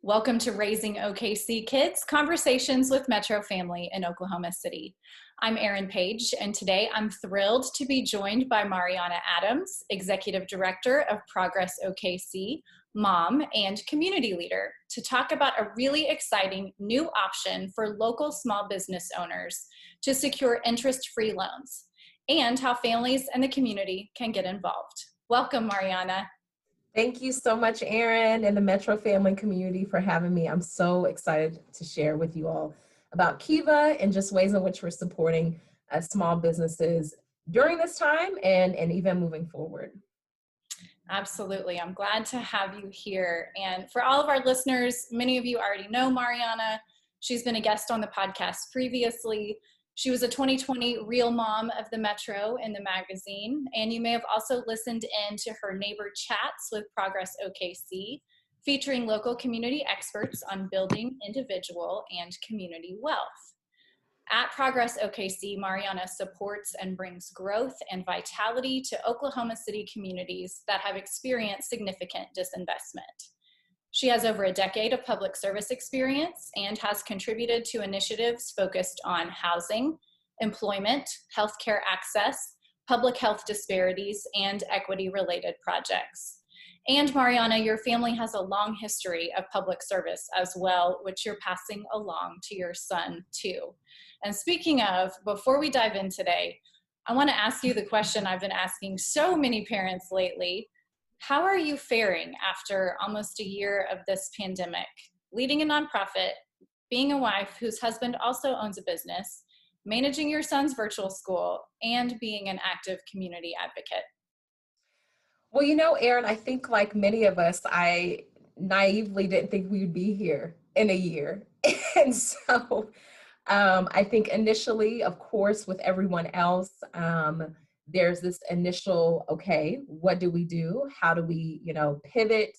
Welcome to Raising OKC Kids, Conversations with Metro Family in Oklahoma City. I'm Erin Page, and today I'm thrilled to be joined by Maurianna Adams, Executive Director of Progress OKC, mom, and community leader, to talk about a really exciting new option for local small business owners to secure interest-free loans, and how families and the community can get involved. Welcome, Maurianna. Thank you so much, Erin, and the Metro family community for having me. I'm so excited to share with you all about Kiva and just ways in which we're supporting small businesses during this time and even moving forward. Absolutely. I'm glad to have you here. And for all of our listeners, many of you already know Maurianna. She's been a guest on the podcast previously. She was a 2020 Real Mom of the Metro in the magazine, and you may have also listened in to her neighbor chats with Progress OKC, featuring local community experts on building individual and community wealth. At Progress OKC, Maurianna supports and brings growth and vitality to Oklahoma City communities that have experienced significant disinvestment. She has over a decade of public service experience and has contributed to initiatives focused on housing, employment, healthcare access, public health disparities, and equity-related projects. And Maurianna, your family has a long history of public service as well, which you're passing along to your son too. And speaking of, before we dive in today, I want to ask you the question I've been asking so many parents lately. How are you faring after almost a year of this pandemic, leading a nonprofit, being a wife whose husband also owns a business, managing your son's virtual school, and being an active community advocate? Well, you know, Erin, I think like many of us, I naively didn't think we would be here in a year. And so I think initially, of course, with everyone else, there's this initial, okay, what do we do? How do we, pivot?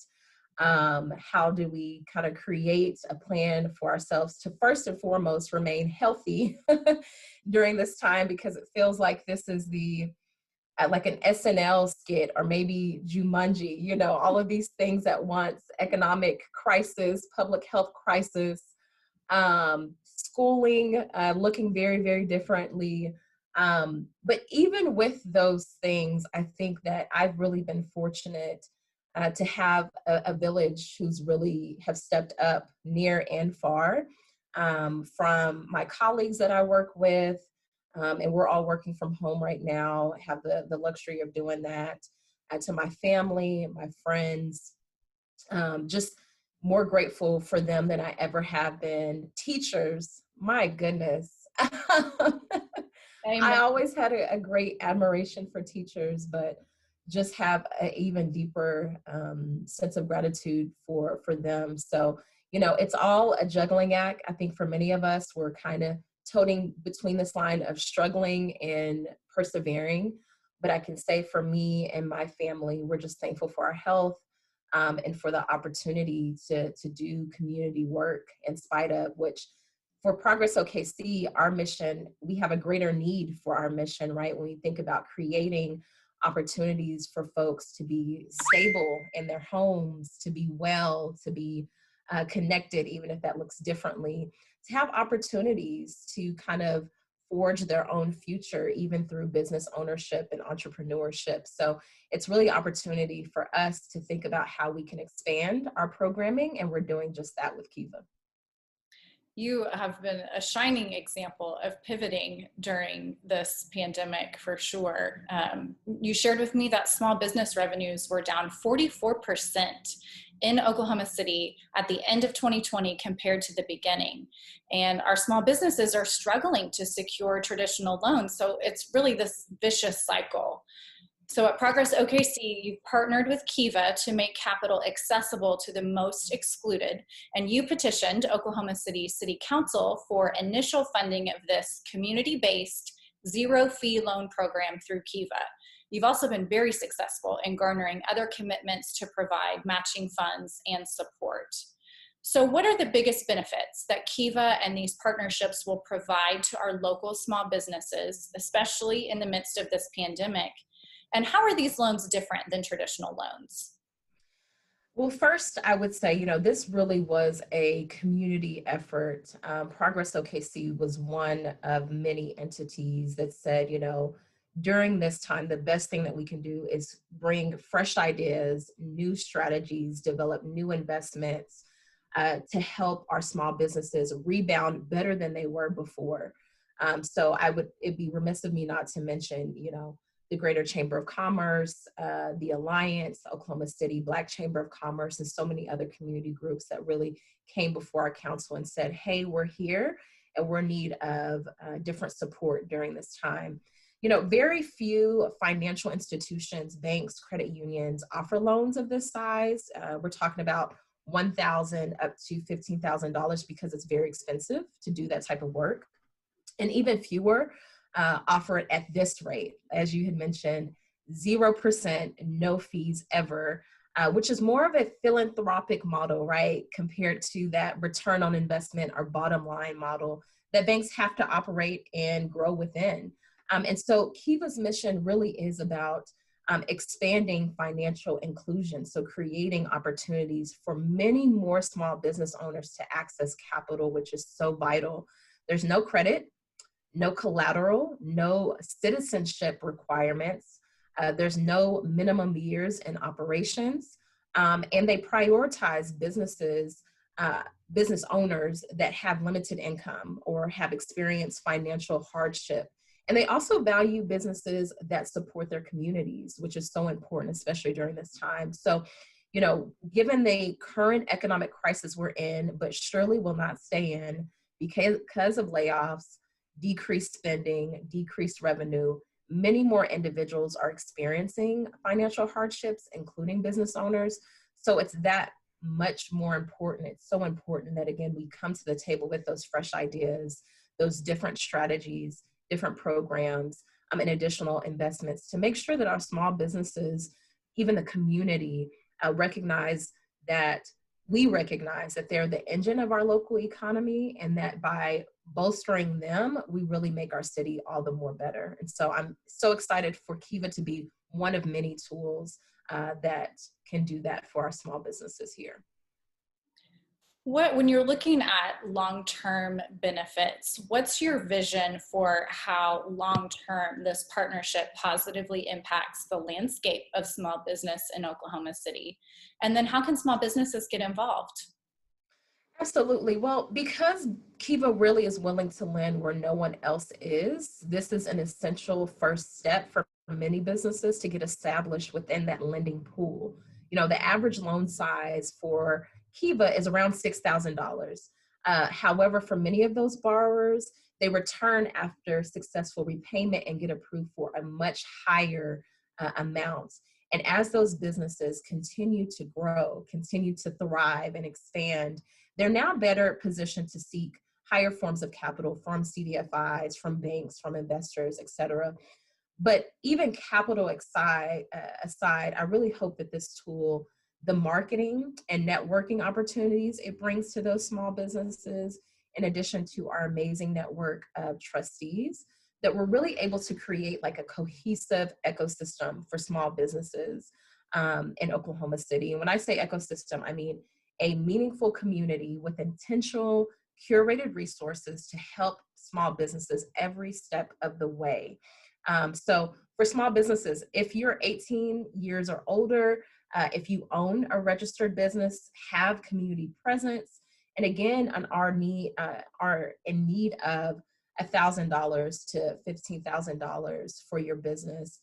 How do we kind of create a plan for ourselves to first and foremost remain healthy during this time? Because it feels like this is like an SNL skit or maybe Jumanji, all of these things at once: economic crisis, public health crisis, schooling looking very, very differently. But even with those things, I think that I've really been fortunate to have a village who's really have stepped up near and far, from my colleagues that I work with, and we're all working from home right now. I have the luxury of doing that, to my family, my friends, just more grateful for them than I ever have been. Teachers, my goodness. Amen. I always had a great admiration for teachers, but just have an even deeper sense of gratitude for them. So, it's all a juggling act. I think for many of us, we're kind of toting between this line of struggling and persevering. But I can say for me and my family, we're just thankful for our health, and for the opportunity to do community work in spite of which. For Progress OKC, our mission, we have a greater need for our mission, right? When we think about creating opportunities for folks to be stable in their homes, to be well, to be connected, even if that looks differently, to have opportunities to kind of forge their own future, even through business ownership and entrepreneurship. So it's really an opportunity for us to think about how we can expand our programming, and we're doing just that with Kiva. You have been a shining example of pivoting during this pandemic for sure. You shared with me that small business revenues were down 44% in Oklahoma City at the end of 2020 compared to the beginning. And our small businesses are struggling to secure traditional loans. So it's really this vicious cycle. So at Progress OKC, you've partnered with Kiva to make capital accessible to the most excluded, and you petitioned Oklahoma City City Council for initial funding of this community-based, zero-fee loan program through Kiva. You've also been very successful in garnering other commitments to provide matching funds and support. So what are the biggest benefits that Kiva and these partnerships will provide to our local small businesses, especially in the midst of this pandemic? And how are these loans different than traditional loans? Well, first, I would say, this really was a community effort. Progress OKC was one of many entities that said, during this time, the best thing that we can do is bring fresh ideas, new strategies, develop new investments to help our small businesses rebound better than they were before. So it'd be remiss of me not to mention, the Greater Chamber of Commerce, the Alliance, Oklahoma City Black Chamber of Commerce, and so many other community groups that really came before our council and said, hey, we're here and we're in need of different support during this time. Very few financial institutions, banks, credit unions offer loans of this size. We're talking about $1,000 up to $15,000 because it's very expensive to do that type of work. And even fewer offer it at this rate. As you had mentioned, 0%, no fees ever, which is more of a philanthropic model, right? Compared to that return on investment or bottom line model that banks have to operate and grow within. And so Kiva's mission really is about expanding financial inclusion. So creating opportunities for many more small business owners to access capital, which is so vital. There's no credit, no collateral, no citizenship requirements. There's no minimum years in operations. And they prioritize business owners that have limited income or have experienced financial hardship. And they also value businesses that support their communities, which is so important, especially during this time. So, given the current economic crisis we're in, but surely will not stay in because of layoffs, decreased spending, decreased revenue, many more individuals are experiencing financial hardships, including business owners. So it's that much more important. It's so important that, again, we come to the table with those fresh ideas, those different strategies, different programs, and additional investments to make sure that our small businesses, even the community, recognize that they're the engine of our local economy, and that by bolstering them, we really make our city all the more better. And so I'm so excited for Kiva to be one of many tools that can do that for our small businesses here. When you're looking at long-term benefits, what's your vision for how long-term this partnership positively impacts the landscape of small business in Oklahoma City? And then how can small businesses get involved? Absolutely. Well, because Kiva really is willing to lend where no one else is, this is an essential first step for many businesses to get established within that lending pool. The average loan size for Kiva is around $6,000. However, for many of those borrowers, they return after successful repayment and get approved for a much higher amount. And as those businesses continue to grow, continue to thrive and expand, they're now better positioned to seek higher forms of capital from CDFIs, from banks, from investors, et cetera. But even capital aside, I really hope that this tool, the marketing and networking opportunities it brings to those small businesses, in addition to our amazing network of trustees, that we're really able to create like a cohesive ecosystem for small businesses in Oklahoma City. And when I say ecosystem, I mean a meaningful community with intentional, curated resources to help small businesses every step of the way. So for small businesses, if you're 18 years or older, if you own a registered business, have community presence, and again, are in need of $1,000 to $15,000 for your business,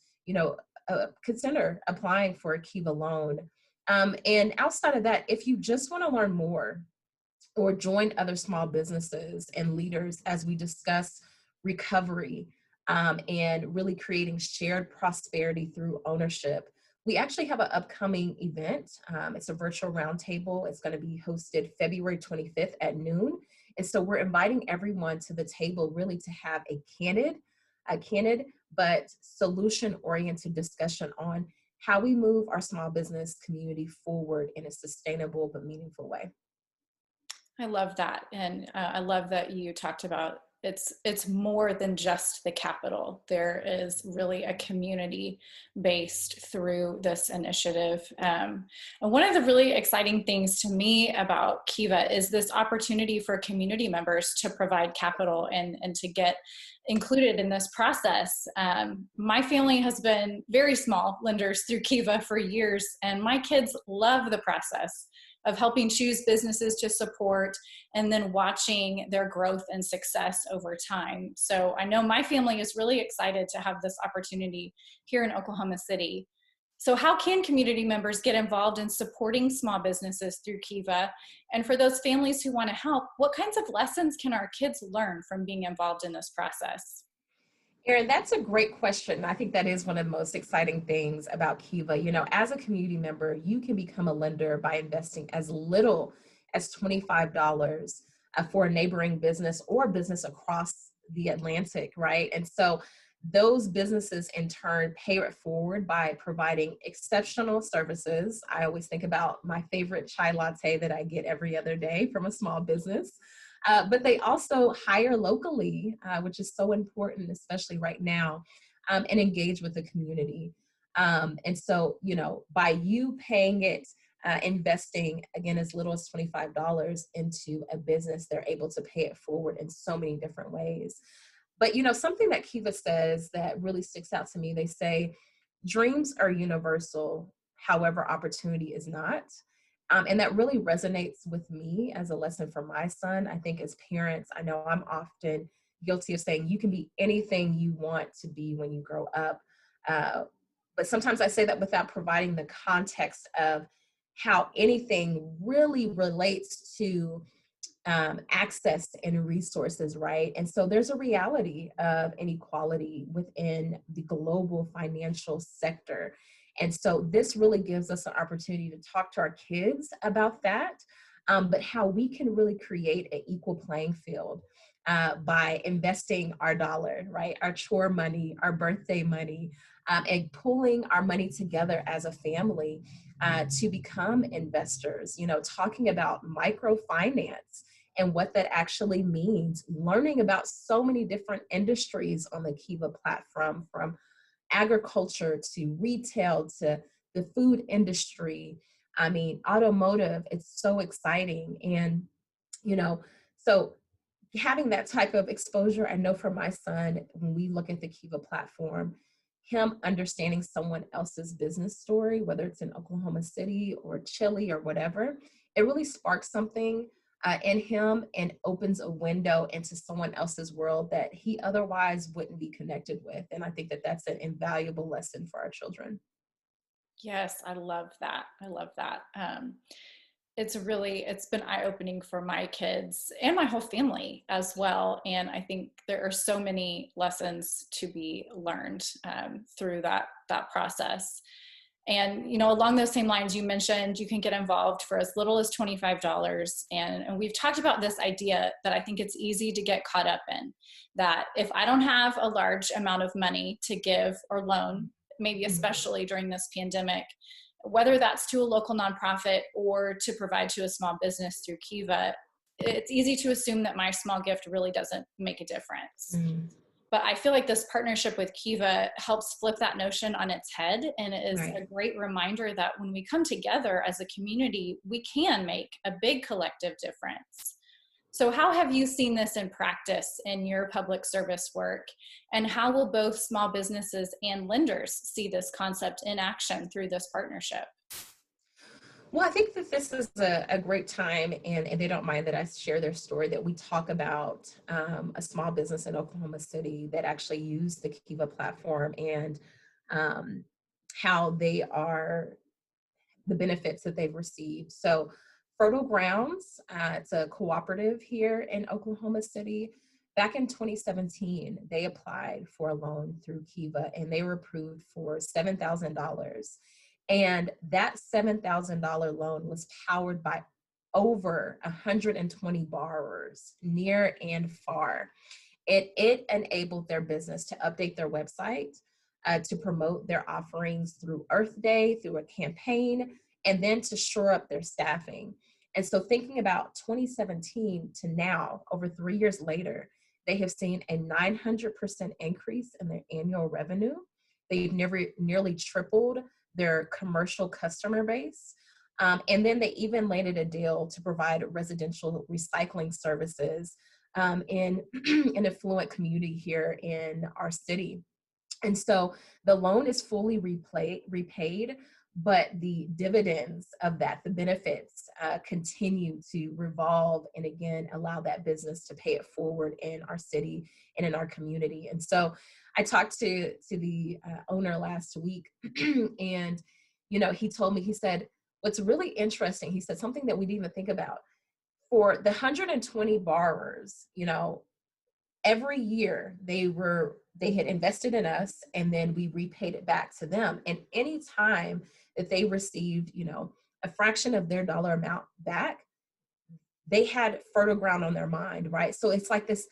consider applying for a Kiva loan. And outside of that, if you just want to learn more or join other small businesses and leaders as we discuss recovery and really creating shared prosperity through ownership, we actually have an upcoming event. It's a virtual roundtable. It's going to be hosted February 25th at noon. And so we're inviting everyone to the table really to have a candid but solution-oriented discussion on how we move our small business community forward in a sustainable but meaningful way. I love that. And I love that you talked about it's more than just the capital. There is really a community based through this initiative. And one of the really exciting things to me about Kiva is this opportunity for community members to provide capital and to get included in this process. My family has been very small lenders through Kiva for years, and my kids love the process of helping choose businesses to support and then watching their growth and success over time. So I know my family is really excited to have this opportunity here in Oklahoma City. So how can community members get involved in supporting small businesses through Kiva? And for those families who want to help, what kinds of lessons can our kids learn from being involved in this process? Erin, that's a great question. I think that is one of the most exciting things about Kiva. You know, as a community member, you can become a lender by investing as little as $25 for a neighboring business or business across the Atlantic, right? And so those businesses in turn pay it forward by providing exceptional services. I always think about my favorite chai latte that I get every other day from a small business. But they also hire locally, which is so important, especially right now, and engage with the community. And so, you know, by you paying it, investing again as little as $25 into a business, they're able to pay it forward in so many different ways. But, you know, something that Kiva says that really sticks out to me, they say, dreams are universal, however, opportunity is not. And that really resonates with me as a lesson for my son. I think as parents, I know I'm often guilty of saying you can be anything you want to be when you grow up. But sometimes I say that without providing the context of how anything really relates to access and resources, right? And so there's a reality of inequality within the global financial sector. And so this really gives us an opportunity to talk to our kids about that, but how we can really create an equal playing field by investing our dollar, right? Our chore money, our birthday money, and pulling our money together as a family to become investors, you know, talking about microfinance and what that actually means, learning about so many different industries on the Kiva platform, from agriculture to retail to the food industry. I mean, automotive, it's so exciting. And, you know, so having that type of exposure, I know for my son, when we look at the Kiva platform, him understanding someone else's business story, whether it's in Oklahoma City or Chile or whatever, it really sparks something in him and opens a window into someone else's world that he otherwise wouldn't be connected with. And I think that that's an invaluable lesson for our children. Yes, I love that. I love that. It's been eye-opening for my kids and my whole family as well. And I think there are so many lessons to be learned through that process. And, you know, along those same lines, you mentioned you can get involved for as little as $25. And we've talked about this idea that I think it's easy to get caught up in, that if I don't have a large amount of money to give or loan, maybe especially during this pandemic, whether that's to a local nonprofit or to provide to a small business through Kiva, it's easy to assume that my small gift really doesn't make a difference. Mm-hmm. But I feel like this partnership with Kiva helps flip that notion on its head. And it is a great reminder that when we come together as a community, we can make a big collective difference. So how have you seen this in practice in your public service work? And how will both small businesses and lenders see this concept in action through this partnership? Well, I think that this is a great time, and they don't mind that I share their story, that we talk about a small business in Oklahoma City that actually used the Kiva platform and how they are, the benefits that they've received. So Fertile Grounds, it's a cooperative here in Oklahoma City. Back in 2017, they applied for a loan through Kiva and they were approved for $7,000. And that $7,000 loan was powered by over 120 borrowers, near and far. It enabled their business to update their website, to promote their offerings through Earth Day, through a campaign, and then to shore up their staffing. And so thinking about 2017 to now, over 3 years later, They have seen a 900% increase in their annual revenue. They've nearly tripled their commercial customer base. And then they even landed a deal to provide residential recycling services in an affluent community here in our city. And so the loan is fully repaid, but the dividends of that, the benefits, continue to revolve and again allow that business to pay it forward in our city and in our community. And so I talked to the owner last week, and he told me, he said, what's really interesting, he said something that we didn't even think about. For the 120 borrowers, every year they had invested in us, and then we repaid it back to them. And any time that they received, a fraction of their dollar amount back, they had fertile ground on their mind, right? So it's like this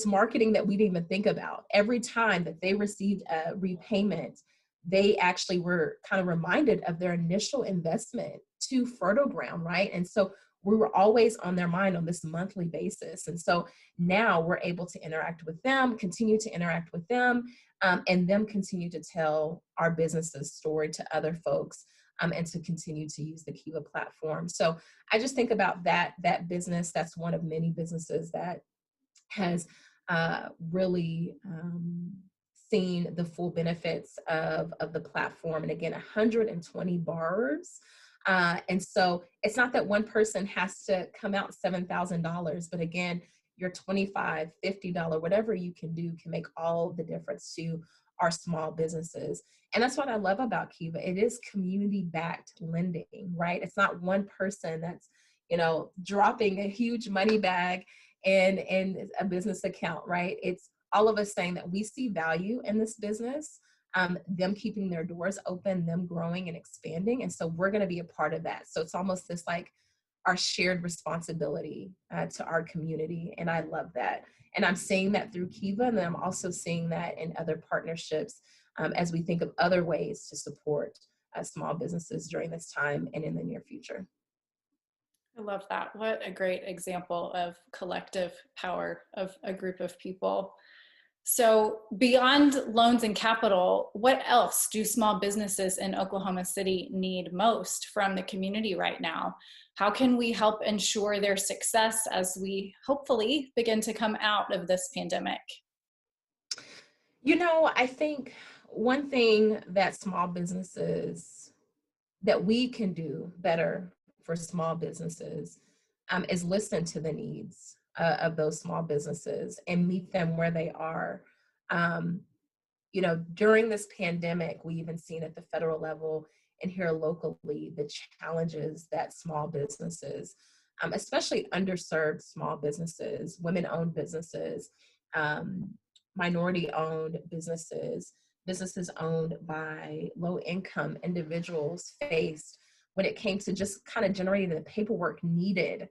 marketing that we didn't even think about. Every time that they received a repayment, they actually were kind of reminded of their initial investment to fertile ground, right? And so we were always on their mind on this monthly basis. And so now we're able to interact with them, continue to interact with them, and them continue to tell our business's story to other folks, and to continue to use the Kiva platform. So I just think about that business. That's one of many businesses that has really seen the full benefits of the platform. And again, 120 borrowers. And so it's not that one person has to come out $7,000, but again, your $25, $50, whatever you can do can make all the difference to our small businesses. And that's what I love about Kiva. It is community-backed lending, right? It's not one person that's, dropping a huge money bag in a business account, right? It's all of us saying that we see value in this business, them keeping their doors open, them growing and expanding. And so we're going to be a part of that. So it's almost this like our shared responsibility to our community. And I love that. And I'm seeing that through Kiva, and then I'm also seeing that in other partnerships as we think of other ways to support small businesses during this time and in the near future. I love that. What a great example of collective power of a group of people. So beyond loans and capital, what else do small businesses in Oklahoma City need most from the community right now? How can we help ensure their success as we hopefully begin to come out of this pandemic? I think one thing that small businesses, that we can do better for small businesses is listen to the needs of those small businesses and meet them where they are. During this pandemic, we even seen at the federal level and here locally the challenges that small businesses, especially underserved small businesses, women-owned businesses, minority-owned businesses, businesses owned by low-income individuals faced when it came to just kind of generating the paperwork needed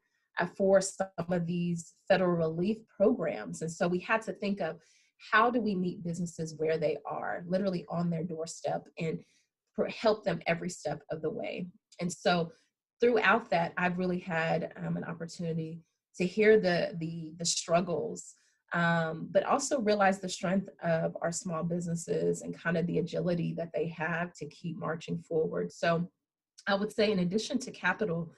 for some of these federal relief programs. And so we had to think of, how do we meet businesses where they are, literally on their doorstep, and help them every step of the way? And so throughout that, I've really had an opportunity to hear the struggles, but also realize the strength of our small businesses and kind of the agility that they have to keep marching forward. So I would say, in addition to capital,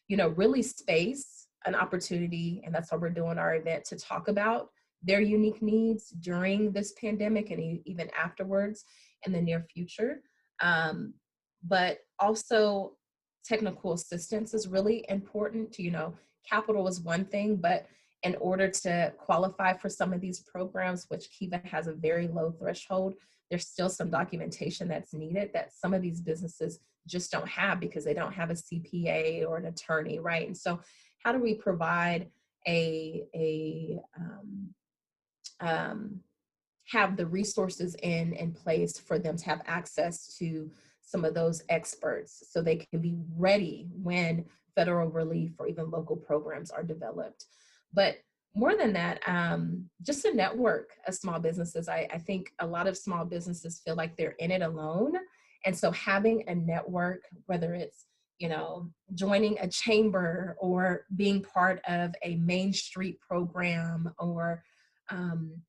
really space, an opportunity, and that's why we're doing our event, to talk about their unique needs during this pandemic and even afterwards in the near future. But also technical assistance is really important. Capital is one thing, but in order to qualify for some of these programs, which Kiva has a very low threshold, there's still some documentation that's needed that some of these businesses just don't have because they don't have a CPA or an attorney, right? And so how do we provide have the resources in place for them to have access to some of those experts so they can be ready when federal relief or even local programs are developed? But more than that, just a network of small businesses. I think a lot of small businesses feel like they're in it alone. And so having a network, whether it's, joining a chamber or being part of a Main Street program or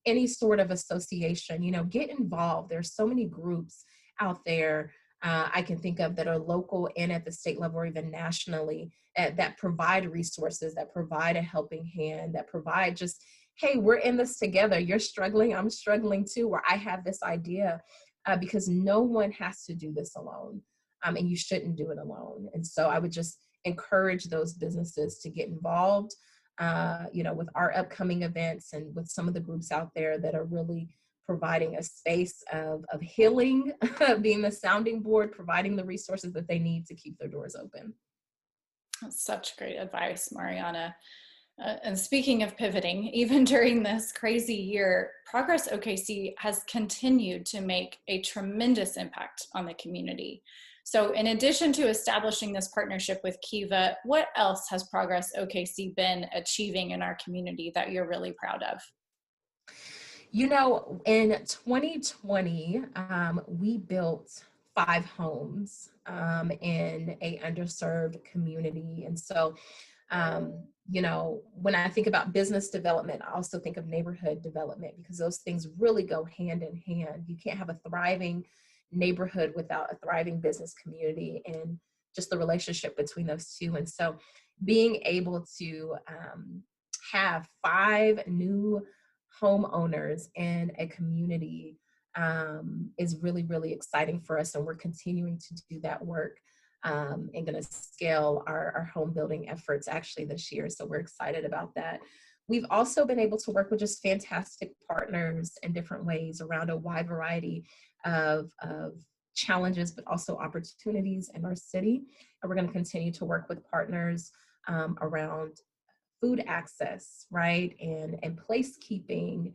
any sort of association, get involved. There's so many groups out there I can think of that are local and at the state level or even nationally that provide resources, that provide a helping hand, that provide just, hey, we're in this together. You're struggling, I'm struggling too, or I have this idea, because no one has to do this alone. And you shouldn't do it alone. And so I would just encourage those businesses to get involved, with our upcoming events and with some of the groups out there that are really providing a space of healing, being the sounding board, providing the resources that they need to keep their doors open. That's such great advice, Maurianna. And speaking of pivoting, even during this crazy year, Progress OKC has continued to make a tremendous impact on the community. So in addition to establishing this partnership with Kiva, what else has Progress OKC been achieving in our community that you're really proud of? In 2020, we built 5 homes in a underserved community. And so, when I think about business development, I also think of neighborhood development, because those things really go hand in hand. You can't have a thriving neighborhood without a thriving business community and just the relationship between those two. And so being able to have 5 new homeowners in a community is really, really exciting for us. And we're continuing to do that work and going to scale our home building efforts actually this year. So we're excited about that. We've also been able to work with just fantastic partners in different ways around a wide variety of challenges, but also opportunities in our city. And we're going to continue to work with partners around food access, right? And placekeeping,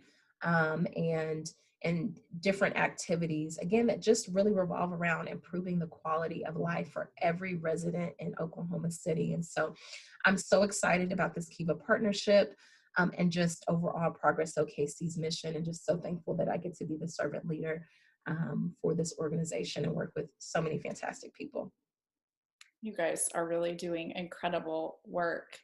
and different activities, again, that just really revolve around improving the quality of life for every resident in Oklahoma City. And so I'm so excited about this Kiva partnership and just overall Progress OKC's mission, and just so thankful that I get to be the servant leader for this organization and work with so many fantastic people. You guys are really doing incredible work.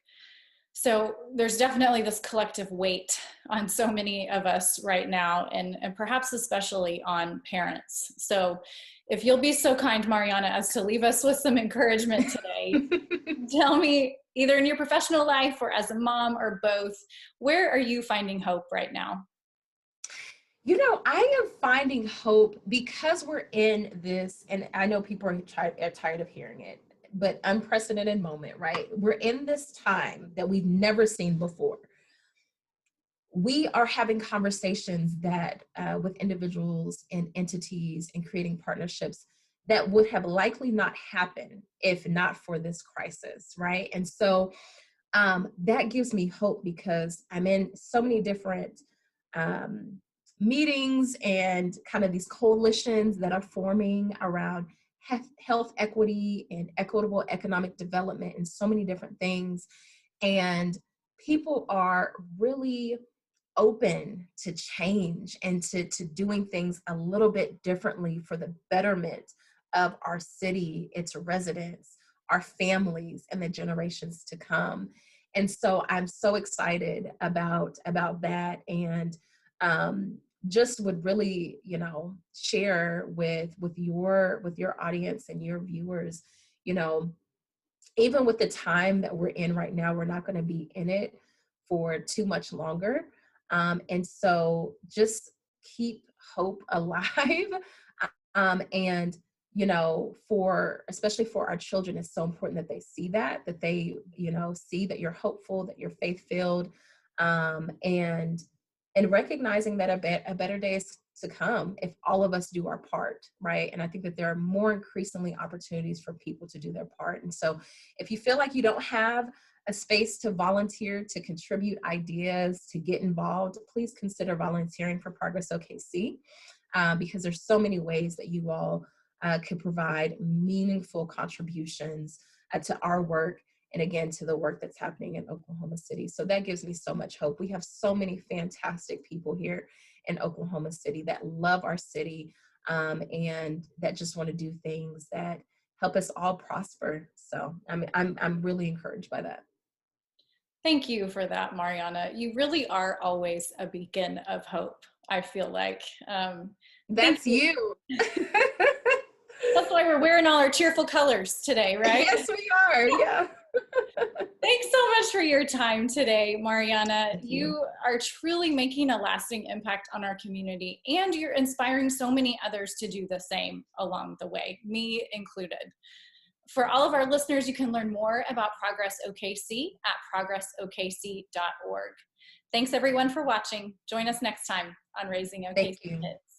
So there's definitely this collective weight on so many of us right now, and perhaps especially on parents. So if you'll be so kind, Maurianna, as to leave us with some encouragement today, tell me, either in your professional life or as a mom or both, where are you finding hope right now? I am finding hope because we're in this, and I know people are tired of hearing it, but unprecedented moment, right? We're in this time that we've never seen before. We are having conversations that with individuals and entities and creating partnerships that would have likely not happened if not for this crisis, right? And so that gives me hope, because I'm in so many different meetings and kind of these coalitions that are forming around health equity and equitable economic development and so many different things. And people are really open to change and to doing things a little bit differently for the betterment of our city, its residents, our families, and the generations to come. And so I'm so excited about that, and just would really, share with your audience and your viewers, even with the time that we're in right now, we're not going to be in it for too much longer. And so just keep hope alive. And, especially for our children, it's so important that they see that they, see that you're hopeful, that you're faith-filled, and recognizing that a better day is to come if all of us do our part, right? And I think that there are more increasingly opportunities for people to do their part. And so if you feel like you don't have a space to volunteer, to contribute ideas, to get involved, please consider volunteering for Progress OKC, because there's so many ways that you all could provide meaningful contributions to our work, and again, to the work that's happening in Oklahoma City. So that gives me so much hope. We have so many fantastic people here in Oklahoma City that love our city, and that just want to do things that help us all prosper. So I'm really encouraged by that. Thank you for that, Maurianna. You really are always a beacon of hope, I feel like. That's you. That's why we're wearing all our cheerful colors today, right? Yes, we are. Yeah. Thanks so much for your time today, Maurianna. Thank you. You are truly making a lasting impact on our community, and you're inspiring so many others to do the same along the way, me included. For all of our listeners, you can learn more about Progress OKC at progressokc.org. Thanks everyone for watching. Join us next time on Raising OKC Thank you. Kids.